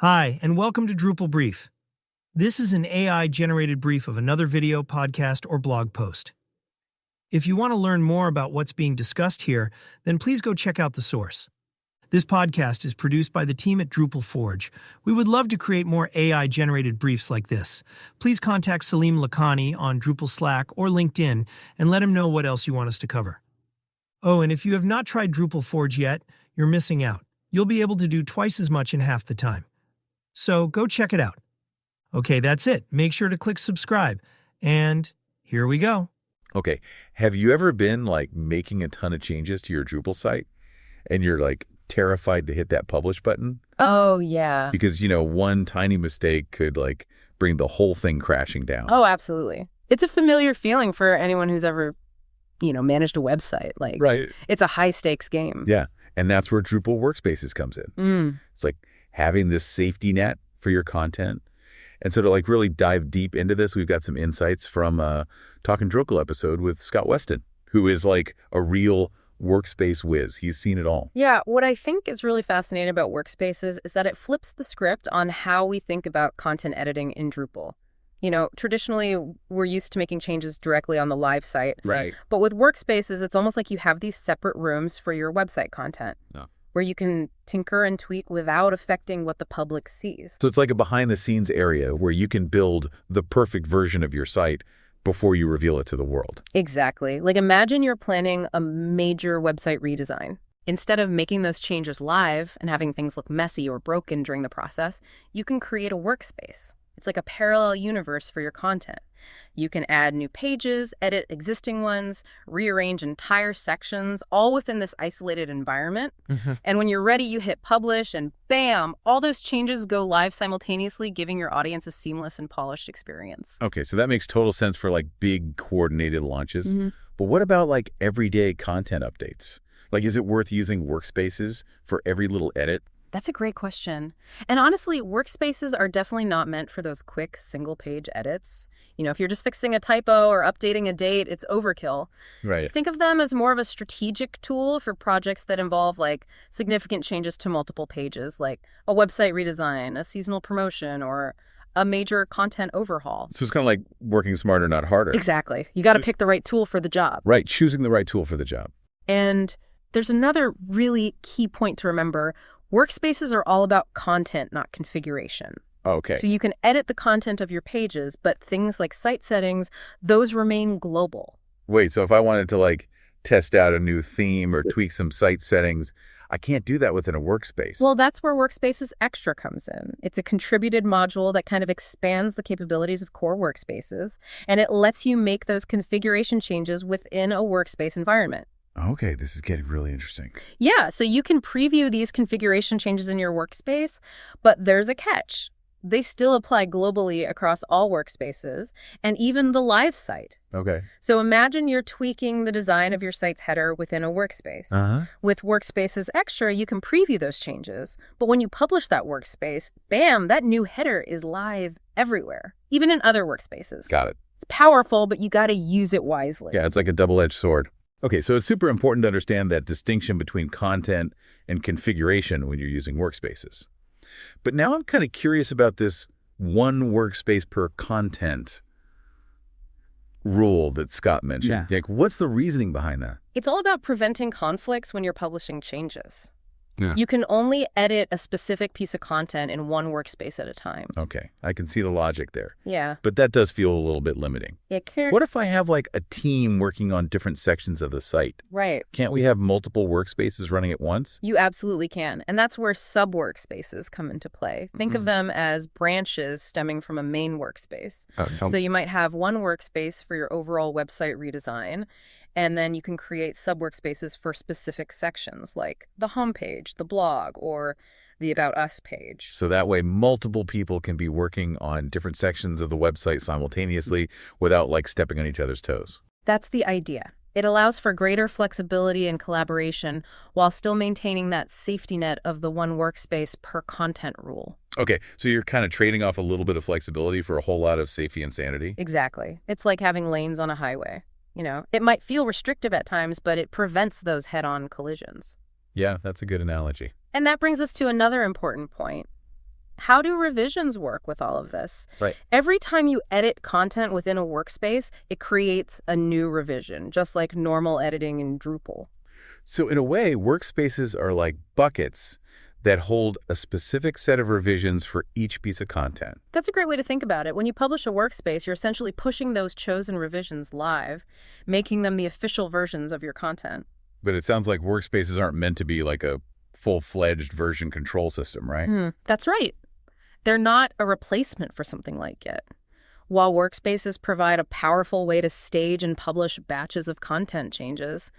Hi, and welcome to Drupal Brief. This is an AI-generated brief of another video, podcast, or blog post. If you want to learn more about what's being discussed here, then please go check out the source. This podcast is produced by the team at Drupal Forge. We would love to create more AI-generated briefs like this. Please contact Salim Lakhani on Drupal Slack or LinkedIn and let him know what else you want us to cover. Oh, and if you have not tried Drupal Forge yet, you're missing out. You'll be able to do twice as much in half the time. So go check it out. Okay, that's it. Make sure to click subscribe. And here we go. Okay, have you ever been making a ton of changes to your Drupal site and you're terrified to hit that publish button? Oh, yeah. Because, one tiny mistake could bring the whole thing crashing down. Oh, absolutely. It's a familiar feeling for anyone who's ever, managed a website. Right. It's a high stakes game. Yeah, and that's where Drupal Workspaces comes in. It's like having this safety net for your content. And so to really dive deep into this, we've got some insights from a Talking Drupal episode with Scott Weston, who is a real workspace whiz. He's seen it all. Yeah, what I think is really fascinating about Workspaces is that it flips the script on how we think about content editing in Drupal. Traditionally, we're used to making changes directly on the live site. Right. But with Workspaces, it's almost like you have these separate rooms for your website content. No. Where you can tinker and tweak without affecting what the public sees. So it's like a behind-the-scenes area where you can build the perfect version of your site before you reveal it to the world. Exactly. Imagine you're planning a major website redesign. Instead of making those changes live and having things look messy or broken during the process, you can create a workspace. It's like a parallel universe for your content. You can add new pages, edit existing ones, rearrange entire sections, all within this isolated environment. And when you're ready, you hit publish and bam, all those changes go live simultaneously, giving your audience a seamless and polished experience. Okay, so that makes total sense for big coordinated launches. But what about everyday content updates? Is it worth using Workspaces for every little edit? That's a great question. And honestly, Workspaces are definitely not meant for those quick single-page edits. If you're just fixing a typo or updating a date, it's overkill. Right. Think of them as more of a strategic tool for projects that involve significant changes to multiple pages, like a website redesign, a seasonal promotion, or a major content overhaul. So it's kind of like working smarter, not harder. Exactly. You got to pick the right tool for the job. Right, choosing the right tool for the job. And there's another really key point to remember. Workspaces are all about content, not configuration. Okay. So you can edit the content of your pages, but things like site settings, those remain global. Wait, so if I wanted to test out a new theme or tweak some site settings, I can't do that within a workspace. Well, that's where Workspaces Extra comes in. It's a contributed module that kind of expands the capabilities of core workspaces, and it lets you make those configuration changes within a workspace environment. Okay, this is getting really interesting. Yeah, so you can preview these configuration changes in your workspace, but there's a catch. They still apply globally across all workspaces and even the live site. Okay. So imagine you're tweaking the design of your site's header within a workspace. With Workspaces Extra, you can preview those changes. But when you publish that workspace, bam, that new header is live everywhere, even in other workspaces. Got it. It's powerful, but you got to use it wisely. Yeah, it's like a double-edged sword. Okay, so it's super important to understand that distinction between content and configuration when you're using workspaces. But now I'm kind of curious about this one workspace per content rule that Scott mentioned. Yeah. What's the reasoning behind that? It's all about preventing conflicts when you're publishing changes. Yeah. You can only edit a specific piece of content in one workspace at a time. Okay, I can see the logic there. Yeah. But that does feel a little bit limiting. What if I have a team working on different sections of the site? Right. Can't we have multiple workspaces running at once? You absolutely can. And that's where sub-workspaces come into play. Think of them as branches stemming from a main workspace. So you might have one workspace for your overall website redesign, and then you can create sub-workspaces for specific sections like the homepage, the blog, or the About Us page. So that way multiple people can be working on different sections of the website simultaneously without stepping on each other's toes. That's the idea. It allows for greater flexibility and collaboration while still maintaining that safety net of the one workspace per content rule. Okay, so you're kind of trading off a little bit of flexibility for a whole lot of safety and sanity? Exactly. It's like having lanes on a highway. It might feel restrictive at times, but it prevents those head-on collisions. Yeah, that's a good analogy. And that brings us to another important point. How do revisions work with all of this? Right. Every time you edit content within a workspace, it creates a new revision, just like normal editing in Drupal. So in a way, workspaces are like buckets that hold a specific set of revisions for each piece of content. That's a great way to think about it. When you publish a workspace, you're essentially pushing those chosen revisions live, making them the official versions of your content. But it sounds like workspaces aren't meant to be like a full-fledged version control system, right? That's right. They're not a replacement for something like it. While workspaces provide a powerful way to stage and publish batches of content changes,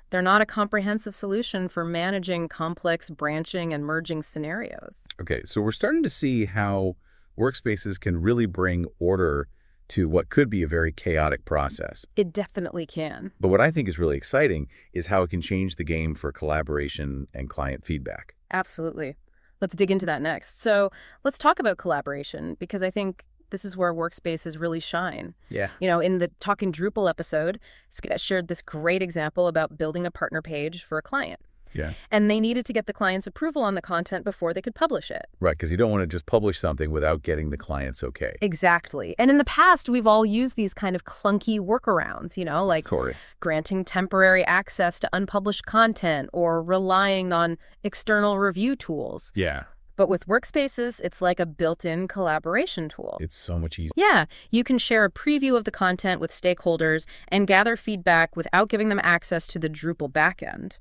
they're not a comprehensive solution for managing complex branching and merging scenarios. Okay, so we're starting to see how workspaces can really bring order to what could be a very chaotic process. It definitely can. But what I think is really exciting is how it can change the game for collaboration and client feedback. Absolutely. Let's dig into that next. So let's talk about collaboration, because I think this is where workspaces really shine. Yeah. In the Talking Drupal episode, Scott shared this great example about building a partner page for a client. Yeah. And they needed to get the client's approval on the content before they could publish it. Right, because you don't want to just publish something without getting the client's okay. Exactly. And in the past, we've all used these kind of clunky workarounds, like Corey. granting temporary access to unpublished content or relying on external review tools. Yeah. But with workspaces, it's like a built-in collaboration tool. It's so much easier. Yeah, you can share a preview of the content with stakeholders and gather feedback without giving them access to the Drupal backend.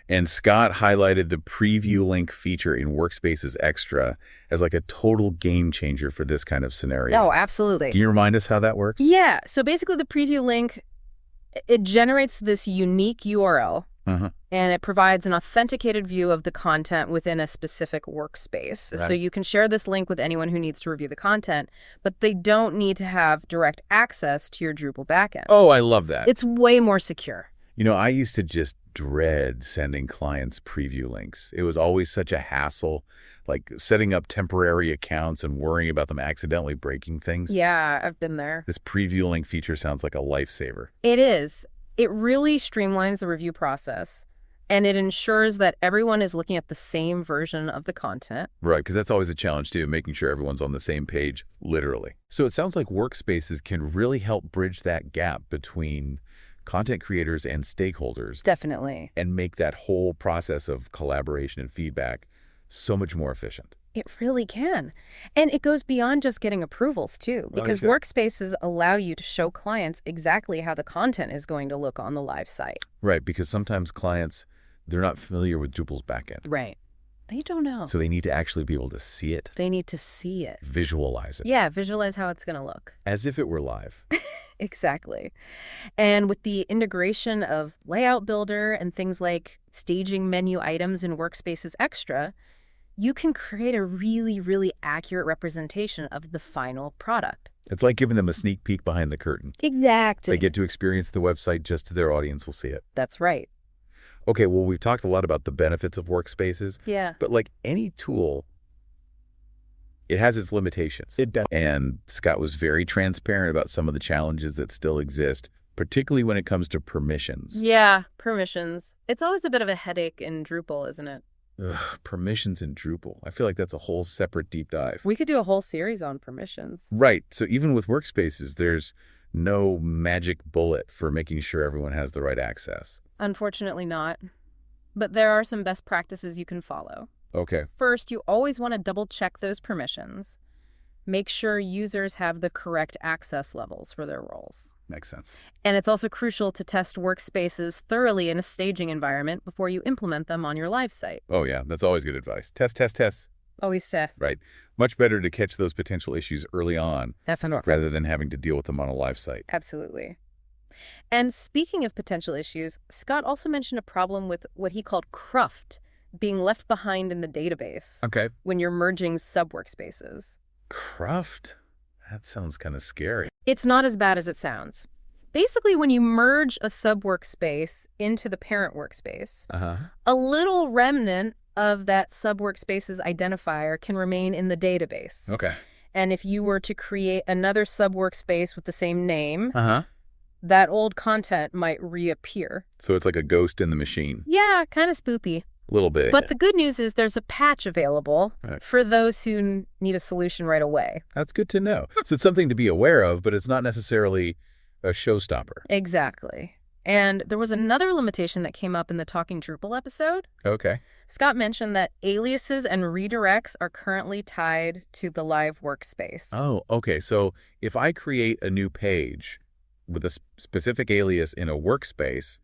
And Scott highlighted the preview link feature in Workspaces Extra as like a total game changer for this kind of scenario. Oh, absolutely. Can you remind us how that works? Yeah, so basically the preview link, it generates this unique URL, and it provides an authenticated view of the content within a specific workspace. Right. So you can share this link with anyone who needs to review the content, but they don't need to have direct access to your Drupal backend. Oh, I love that. It's way more secure. I used to just dread sending clients preview links. It was always such a hassle, like setting up temporary accounts and worrying about them accidentally breaking things. Yeah, I've been there. This preview link feature sounds like a lifesaver. It is. It really streamlines the review process, and it ensures that everyone is looking at the same version of the content. Right, because that's always a challenge too, making sure everyone's on the same page, literally. So it sounds like workspaces can really help bridge that gap between content creators and stakeholders. Definitely. And make that whole process of collaboration and feedback so much more efficient. It really can. And it goes beyond just getting approvals, too, because workspaces allow you to show clients exactly how the content is going to look on the live site. Right, because sometimes clients, they're not familiar with Drupal's backend. Right. They don't know. So they need to actually be able to see it. They need to see it. Visualize it. Yeah, visualize how it's going to look. As if it were live. Exactly. And with the integration of Layout Builder and things like staging menu items in Workspaces Extra, you can create a really, really accurate representation of the final product. It's like giving them a sneak peek behind the curtain. Exactly. They get to experience the website just so their audience will see it. That's right. Okay, well, we've talked a lot about the benefits of workspaces. Yeah. But like any tool, it has its limitations. It does. And Scott was very transparent about some of the challenges that still exist, particularly when it comes to permissions. Yeah, permissions. It's always a bit of a headache in Drupal, isn't it? Ugh, permissions in Drupal. I feel like that's a whole separate deep dive. We could do a whole series on permissions. Right. So even with workspaces, there's no magic bullet for making sure everyone has the right access. Unfortunately not. But there are some best practices you can follow. Okay. First, you always want to double check those permissions. Make sure users have the correct access levels for their roles. Makes sense. And it's also crucial to test workspaces thoroughly in a staging environment before you implement them on your live site. Oh, yeah. That's always good advice. Test, test, test. Always test. Right. Much better to catch those potential issues early on Definitely. rather than having to deal with them on a live site. Absolutely. And speaking of potential issues, Scott also mentioned a problem with what he called cruft being left behind in the database Okay. when you're merging sub-workspaces. Cruft? That sounds kind of scary. It's not as bad as it sounds. Basically, when you merge a sub-workspace into the parent workspace, a little remnant of that sub-workspace's identifier can remain in the database. Okay. And if you were to create another sub-workspace with the same name, Uh-huh. that old content might reappear. So it's like a ghost in the machine. Yeah, kind of spoopy. A little bit. But the good news is there's a patch available Right. for those who need a solution right away. That's good to know. So it's something to be aware of, but it's not necessarily a showstopper. Exactly. And there was another limitation that came up in the Talking Drupal episode. Okay. Scott mentioned that aliases and redirects are currently tied to the live workspace. Oh, okay. So if I create a new page with a specific alias in a workspace,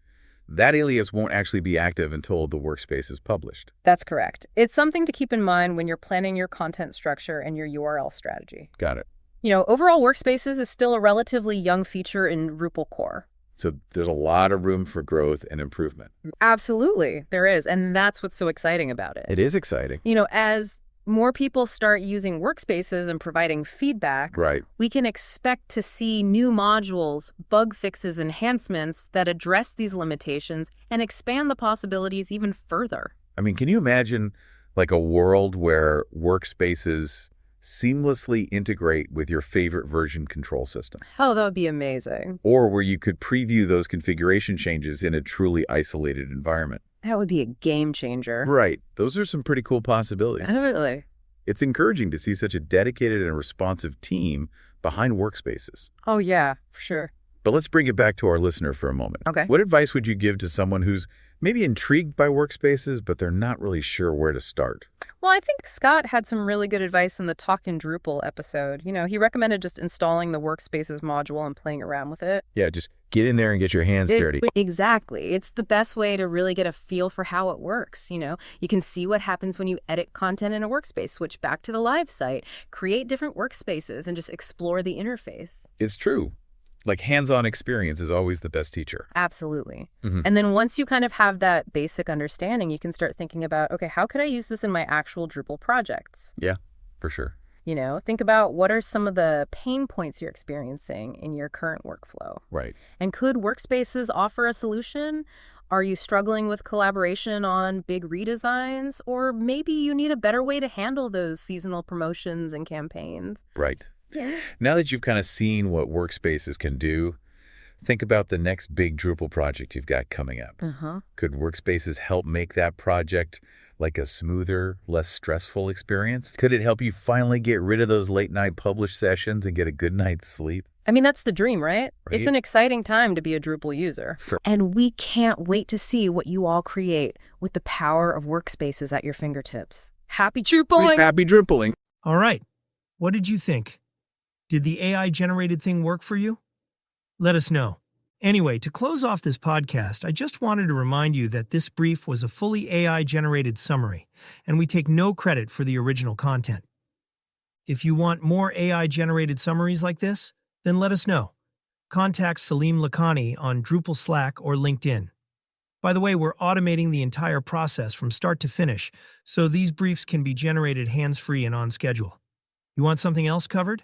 that alias won't actually be active until the workspace is published. That's correct. It's something to keep in mind when you're planning your content structure and your URL strategy. Got it. Overall workspaces is still a relatively young feature in Drupal core. So there's a lot of room for growth and improvement. Absolutely, there is. And that's what's so exciting about it. It is exciting. As more people start using workspaces and providing feedback, Right. we can expect to see new modules, bug fixes, enhancements that address these limitations and expand the possibilities even further. I mean, can you imagine like a world where workspaces seamlessly integrate with your favorite version control system? Oh, that would be amazing. Or where you could preview those configuration changes in a truly isolated environment? That would be a game changer. Right. Those are some pretty cool possibilities. Definitely. It's encouraging to see such a dedicated and responsive team behind workspaces. Oh, yeah, for sure. But let's bring it back to our listener for a moment. Okay. What advice would you give to someone who's maybe intrigued by workspaces, but they're not really sure where to start? Well, I think Scott had some really good advice in the Talkin' Drupal episode. He recommended just installing the Workspaces module and playing around with it. Yeah, just get in there and get your hands dirty. Exactly. It's the best way to really get a feel for how it works. You can see what happens when you edit content in a workspace, switch back to the live site, create different workspaces, and just explore the interface. It's true. Like hands-on experience is always the best teacher. Absolutely. Mhm. And then once you kind of have that basic understanding, you can start thinking about, okay, how could I use this in my actual Drupal projects? Yeah, for sure. Think about what are some of the pain points you're experiencing in your current workflow. Right. And could workspaces offer a solution? Are you struggling with collaboration on big redesigns? Or maybe you need a better way to handle those seasonal promotions and campaigns? Right. Yeah. Now that you've kind of seen what workspaces can do, think about the next big Drupal project you've got coming up. Uh-huh. Could workspaces help make that project like a smoother, less stressful experience? Could it help you finally get rid of those late night publish sessions and get a good night's sleep? I mean, that's the dream, right? Right. It's an exciting time to be a Drupal user. And we can't wait to see what you all create with the power of workspaces at your fingertips. Happy Drupaling! Happy Drupaling. All right. What did you think? Did the AI-generated thing work for you? Let us know. Anyway, to close off this podcast, I just wanted to remind you that this brief was a fully AI-generated summary, and we take no credit for the original content. If you want more AI-generated summaries like this, then let us know. Contact Salim Lakhani on Drupal Slack or LinkedIn. By the way, we're automating the entire process from start to finish, so these briefs can be generated hands-free and on schedule. You want something else covered?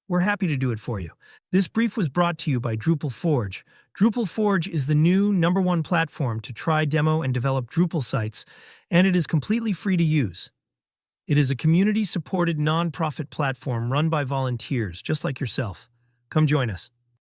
We're happy to do it for you. This brief was brought to you by Drupal Forge. Drupal Forge is the new #1 platform to try, demo, and develop Drupal sites, and it is completely free to use. It is a community-supported nonprofit platform run by volunteers, just like yourself. Come join us.